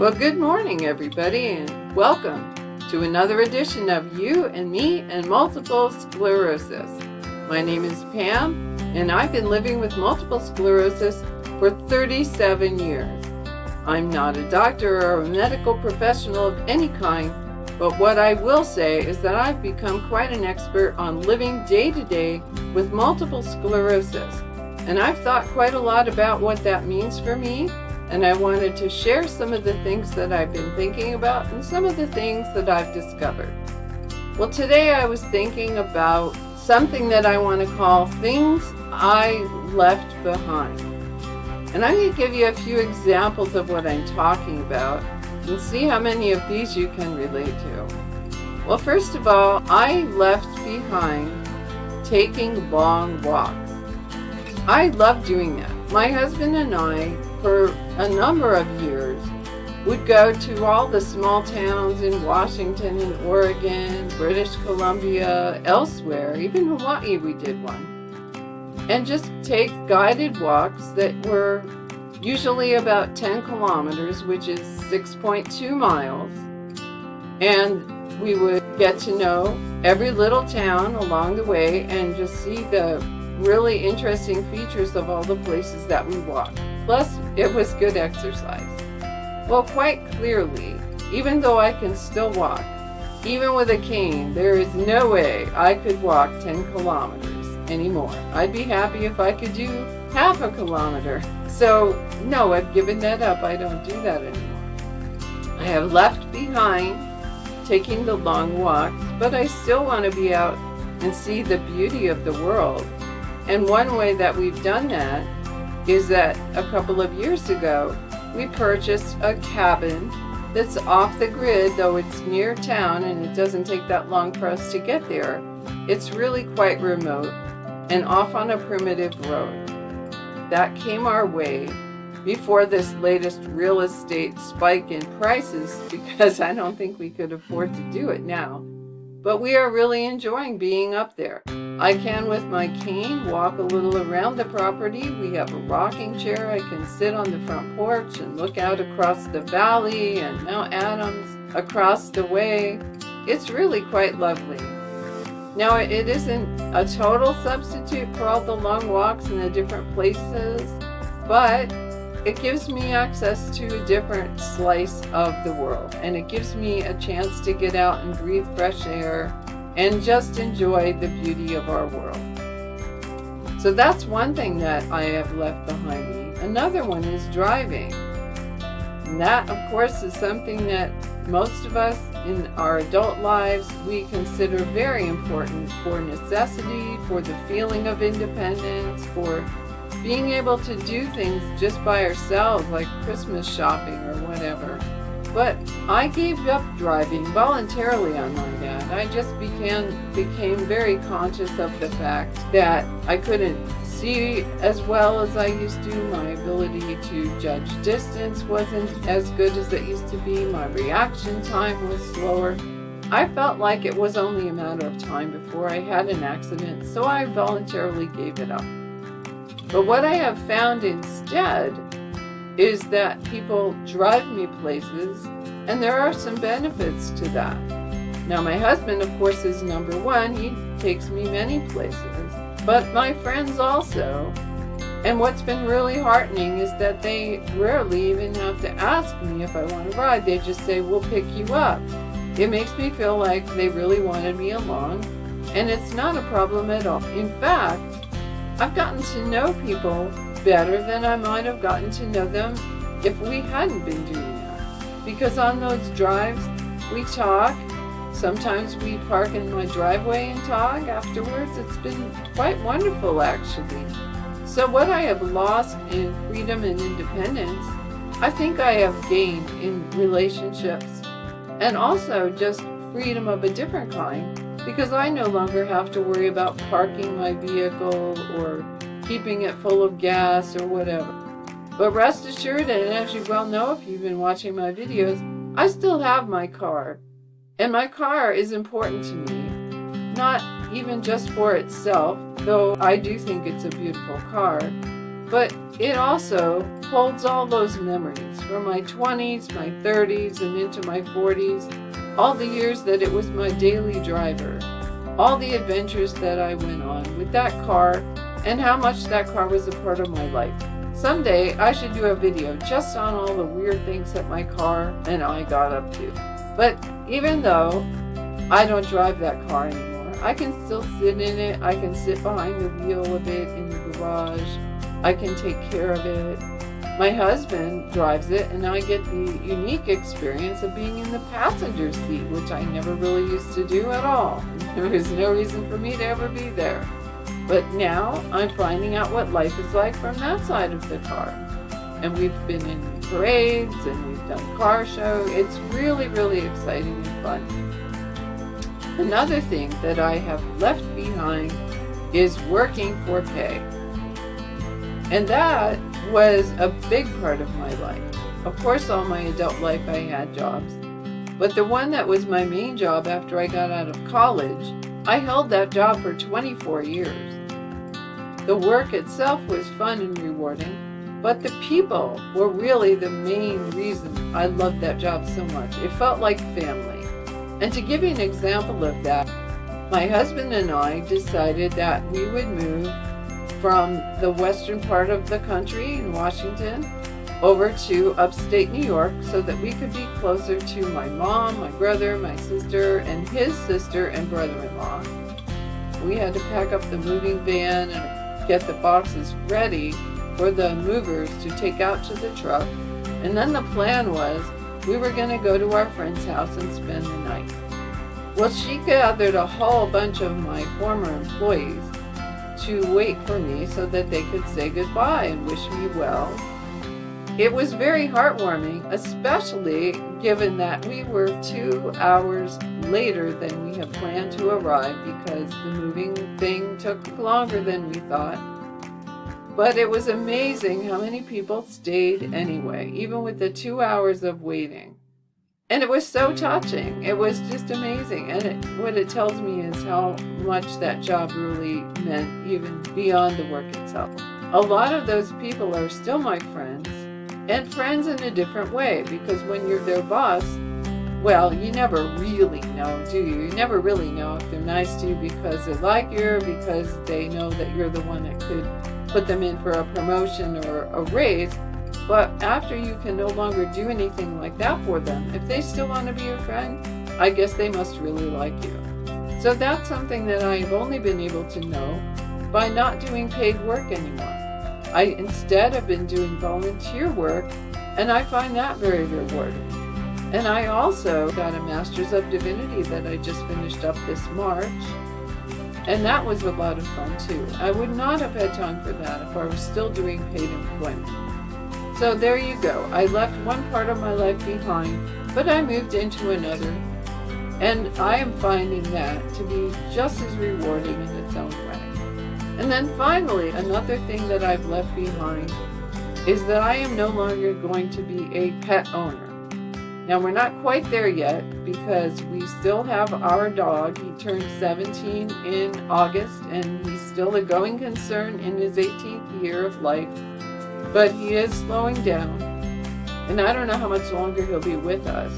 Well, good morning, everybody, and welcome to another edition of You and Me and Multiple Sclerosis. My name is Pam, and I've been living with multiple sclerosis for 37 years. I'm not a doctor or a medical professional of any kind, but what I will say is that I've become quite an expert on living day to day with multiple sclerosis, and I've thought quite a lot about what that means for me. And I wanted to share some of the things that I've been thinking about and some of the things that I've discovered. Well, today I was thinking about something that I want to call things I left behind. And I'm going to give you a few examples of what I'm talking about and see how many of these you can relate to. Well, first of all, I left behind taking long walks. I love doing that. My husband and I, for a number of years, would go to all the small towns in Washington and Oregon, British Columbia, elsewhere, even Hawaii we did one, and just take guided walks that were usually about 10 kilometers, which is 6.2 miles, and we would get to know every little town along the way and just see the really interesting features of all the places that we walked. Plus, it was good exercise. Well, quite clearly, even though I can still walk, even with a cane, there is no way I could walk 10 kilometers anymore. I'd be happy if I could do half a kilometer. So, no, I've given that up. I don't do that anymore. I have left behind taking the long walks, but I still want to be out and see the beauty of the world. And one way that we've done that is that a couple of years ago, we purchased a cabin that's off the grid, though it's near town and it doesn't take that long for us to get there. It's really quite remote and off on a primitive road. That came our way before this latest real estate spike in prices, because I don't think we could afford to do it now. But we are really enjoying being up there. I can, with my cane, walk a little around the property. We have a rocking chair. I can sit on the front porch and look out across the valley and Mount Adams across the way. It's really quite lovely. Now, it isn't a total substitute for all the long walks in the different places, but it gives me access to a different slice of the world, and it gives me a chance to get out and breathe fresh air and just enjoy the beauty of our world. So that's one thing that I have left behind me. Another one is driving. And that, of course, is something that most of us in our adult lives, we consider very important for necessity, for the feeling of independence, for being able to do things just by ourselves, like Christmas shopping or whatever. But I gave up driving voluntarily on my dad. I just became very conscious of the fact that I couldn't see as well as I used to. My ability to judge distance wasn't as good as it used to be. My reaction time was slower. I felt like it was only a matter of time before I had an accident, so I voluntarily gave it up. But what I have found instead is that people drive me places, and there are some benefits to that. Now, my husband, of course, is number one. He takes me many places, but my friends also. And what's been really heartening is that they rarely even have to ask me if I want to ride. They just say, "We'll pick you up." It makes me feel like they really wanted me along, and it's not a problem at all. In fact, I've gotten to know people better than I might have gotten to know them if we hadn't been doing that. Because on those drives, we talk. Sometimes we park in my driveway and talk afterwards. It's been quite wonderful, actually. So what I have lost in freedom and independence, I think I have gained in relationships, and also just freedom of a different kind, because I no longer have to worry about parking my vehicle or keeping it full of gas or whatever. But rest assured, and as you well know if you've been watching my videos, I still have my car. And my car is important to me, not even just for itself, though I do think it's a beautiful car, but it also holds all those memories from my 20s, my 30s, and into my 40s, all the years that it was my daily driver, all the adventures that I went on with that car, and how much that car was a part of my life. Someday I should do a video just on all the weird things that my car and I got up to. But even though I don't drive that car anymore, I can still sit in it, I can sit behind the wheel of it in the garage, I can take care of it. My husband drives it, and I get the unique experience of being in the passenger seat, which I never really used to do at all. There was no reason for me to ever be there. But now I'm finding out what life is like from that side of the car. And we've been in parades, and we've done car shows. It's really, really exciting and fun. Another thing that I have left behind is working for pay. And that was a big part of my life. Of course, all my adult life I had jobs, but the one that was my main job after I got out of college, I held that job for 24 years. The work itself was fun and rewarding, but the people were really the main reason I loved that job so much. It felt like family. And to give you an example of that, my husband and I decided that we would move from the western part of the country in Washington over to upstate New York so that we could be closer to my mom, my brother, my sister, and his sister and brother-in-law. We had to pack up the moving van and get the boxes ready for the movers to take out to the truck. And then the plan was we were going to go to our friend's house and spend the night. Well, she gathered a whole bunch of my former employees to wait for me so that they could say goodbye and wish me well. It was very heartwarming, especially given that we were 2 hours later than we had planned to arrive because the moving thing took longer than we thought. But it was amazing how many people stayed anyway, even with the 2 hours of waiting. And it was so touching. It was just amazing. And what it tells me is how much that job really meant, even beyond the work itself. A lot of those people are still my friends, and friends in a different way, because when you're their boss, well, you never really know, do you? You never really know if they're nice to you because they like you or because they know that you're the one that could put them in for a promotion or a raise. But after you can no longer do anything like that for them, if they still want to be your friend, I guess they must really like you. So that's something that I've only been able to know by not doing paid work anymore. I instead have been doing volunteer work, and I find that very rewarding. And I also got a Master's of Divinity that I just finished up this March, and that was a lot of fun too. I would not have had time for that if I was still doing paid employment. So there you go. I left one part of my life behind, but I moved into another, and I am finding that to be just as rewarding in its own way. And then finally, another thing that I've left behind is that I am no longer going to be a pet owner. Now, we're not quite there yet because we still have our dog. He turned 17 in August, and he's still a going concern in his 18th year of life. But he is slowing down, and I don't know how much longer he'll be with us.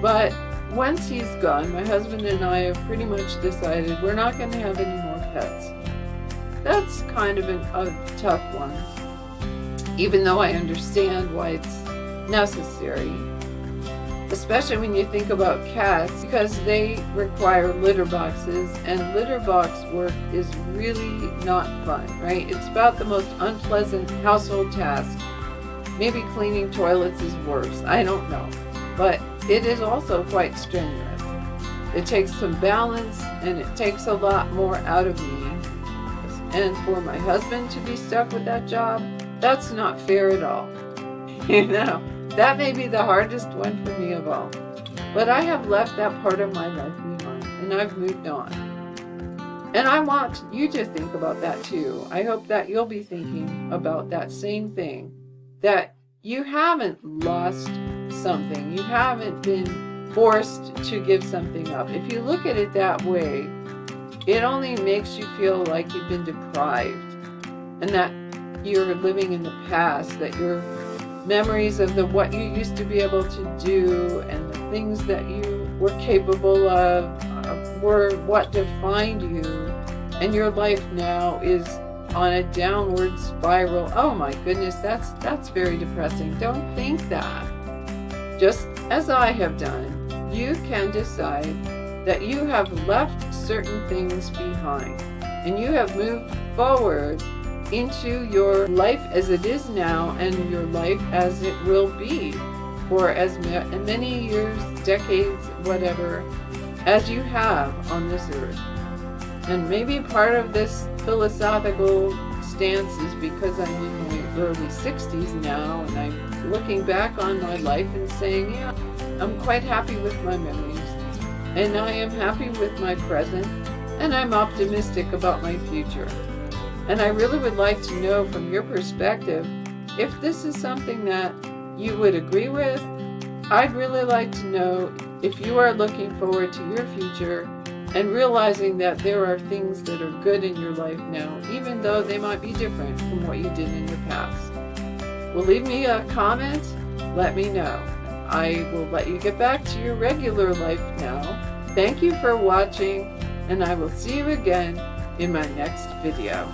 But once he's gone, my husband and I have pretty much decided we're not going to have any more pets. That's kind of a tough one, even though I understand why it's necessary, especially when you think about cats, because they require litter boxes, and litter box work is really not fun, right? It's about the most unpleasant household task. Maybe cleaning toilets is worse, I don't know. But it is also quite strenuous. It takes some balance, and it takes a lot more out of me. And for my husband to be stuck with that job, that's not fair at all. You know, that may be the hardest one for me of all. But I have left that part of my life behind, and I've moved on. And I want you to think about that too. I hope that you'll be thinking about that same thing, that you haven't lost something. You haven't been forced to give something up. If you look at it that way, it only makes you feel like you've been deprived, and that you're living in the past, that your memories of what you used to be able to do and the things that you were capable of were what defined you, and your life now is on a downward spiral. Oh my goodness, that's very depressing. Don't think that. Just as I have done, you can decide that you have left certain things behind and you have moved forward into your life as it is now and your life as it will be for as many years, decades, whatever, as you have on this earth. And maybe part of this philosophical stance is because I'm in my early 60s now, and I'm looking back on my life and saying, yeah, I'm quite happy with my memories, and I am happy with my present, and I'm optimistic about my future. And I really would like to know from your perspective if this is something that you would agree with. I'd really like to know if you are looking forward to your future and realizing that there are things that are good in your life now, even though they might be different from what you did in the past. Well, leave me a comment. Let me know. I will let you get back to your regular life now. Thank you for watching, and I will see you again in my next video.